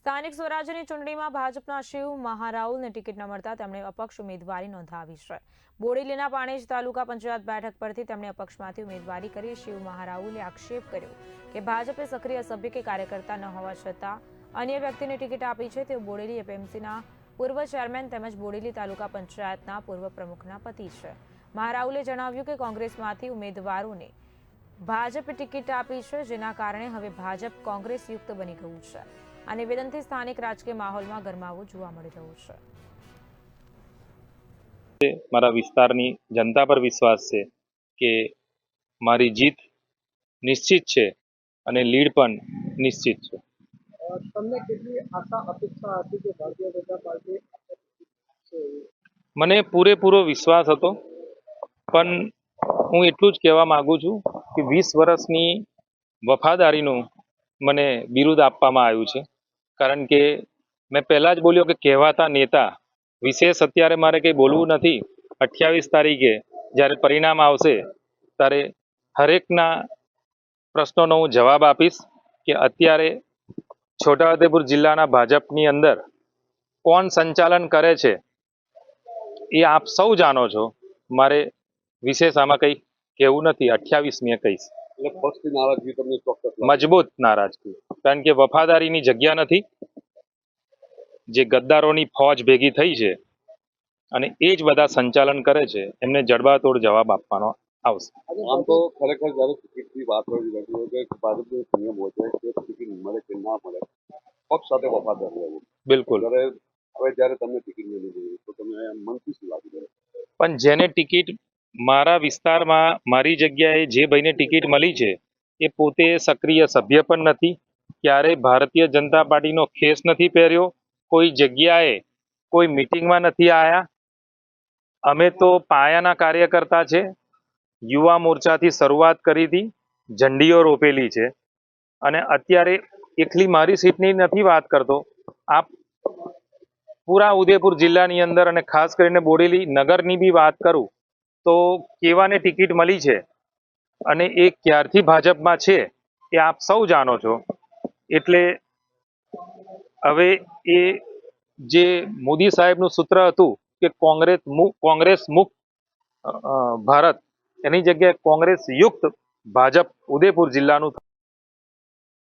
સ્થાનિક સ્વરાજ્યની ચૂંટણીમાં ભાજપના શિવ મહારાઉલને ટિકિટ ન મળતા તેમણે અપક્ષ ઉમેદવારી નોંધાવી છે। બોડેલીના પાણેજ તાલુકા પંચાયત બેઠક પરથી તેમણે અપક્ષમાંથી ઉમેદવારી કરી। શિવ મહારાઉલે આક્ષેપ કર્યો કે ભાજપે સક્રિય સભ્ય કે કાર્યકર્તા ન હોવા છતાં અન્ય વ્યક્તિને ટિકિટ આપી છે। તેઓ બોડેલી એપીએમસીના પૂર્વ ચેરમેન તેમજ બોડેલી તાલુકા પંચાયતના પૂર્વ પ્રમુખના પતિ છે। મહારાઉલે જણાવ્યું કે કોંગ્રેસમાંથી ઉમેદવારોને ભાજપે ટિકિટ આપી છે, જેના કારણે હવે ભાજપ કોંગ્રેસ યુક્ત બની ગયું છે। આ નિવેદનથી સ્થાનિક રાજકીય માહોલમાં ગરમાવો જોવા મળી રહ્યો છે। મારા વિસ્તારની જનતા પર વિશ્વાસ છે કે મારી જીત નિશ્ચિત છે અને લીડ પણ નિશ્ચિત છે। તમને કેટલી આશા અપેક્ષા હતી કે ભારતીય જનતા પાર્ટી મને પૂરેપૂરો વિશ્વાસ હતો, પણ હું એટલું જ કહેવા માંગુ છું કે 20 વર્ષની વફાદારીનું મને બિરુદ આપવામાં આવ્યું છે। કારણ કે મેં પહેલા જ બોલ્યો કે કહેવાતા નેતા વિશેષ અત્યારે મારે કંઈ બોલવું નથી। 28 તારીખે જ્યારે પરિણામ આવશે ત્યારે હરેકના પ્રશ્નોનો હું જવાબ આપીશ કે અત્યારે છોટાઉદેપુર જિલ્લાના ભાજપની અંદર કોણ સંચાલન કરે છે એ આપ સૌ જાણો છો। મારે વિશેષ આમાં કંઈ કહેવું નથી। 28મીએ કહીશ। એટલે પક્ષની નારાજગી તમને ચોક્કસ મજબૂત નારાજગી, કારણ કે વફાદારીની જગ્યા નથી। જે ગદ્દારોની ફોજ ભેગી થઈ છે અને એ જ બધા સંચાલન કરે છે, એમને જડબાતોડ જવાબ આપવાનો આવશે। આમ તો ખરેખર જ્યારે ટિકિટની વાત હોય કે ભાજપનો એક નિયમ હોય છે કે ટિકિટ મળે કે ના મળે પક્ષ સાથે વફાદાર રહેવું। બિલકુલ। હવે જ્યારે તમને ટિકિટ મળી ગઈ તો તમે મનથી શું લાગી રહ્યું? પણ જેને ટિકિટ મારા વિસ્તારમાં મારી જગ્યાએ જે ભાઈને ટિકિટ મળી છે એ પોતે સક્રિય સભ્ય પણ નથી, ક્યારેય ભારતીય જનતા પાર્ટીનો ખેસ નથી પહેર્યો, કોઈ જગ્યાએ કોઈ મિટિંગમાં નથી આવ્યા। અમે તો પાયાના કાર્યકર્તા છે। યુવા મોરચાથી શરૂઆત કરી હતી, ઝંડીઓ રોપેલી છે અને અત્યારે એકલી મારી સીટની નથી વાત કરતો, આપ પૂરા ઉદયપુર જિલ્લાની અંદર અને ખાસ કરીને બોડેલી નગરની બી વાત કરું તો કેવાને ટિકિટ મળી છે અને એ ક્યારથી ભાજપમાં છે એ આપ સૌ જાણો છો। એટલે હવે એ જે મોદી સાહેબનું સૂત્ર હતું કે કોંગ્રેસ મુક્ત ભારત, એની જગ્યાએ કોંગ્રેસ યુક્ત ભાજપ ઉદયપુર જિલ્લાનું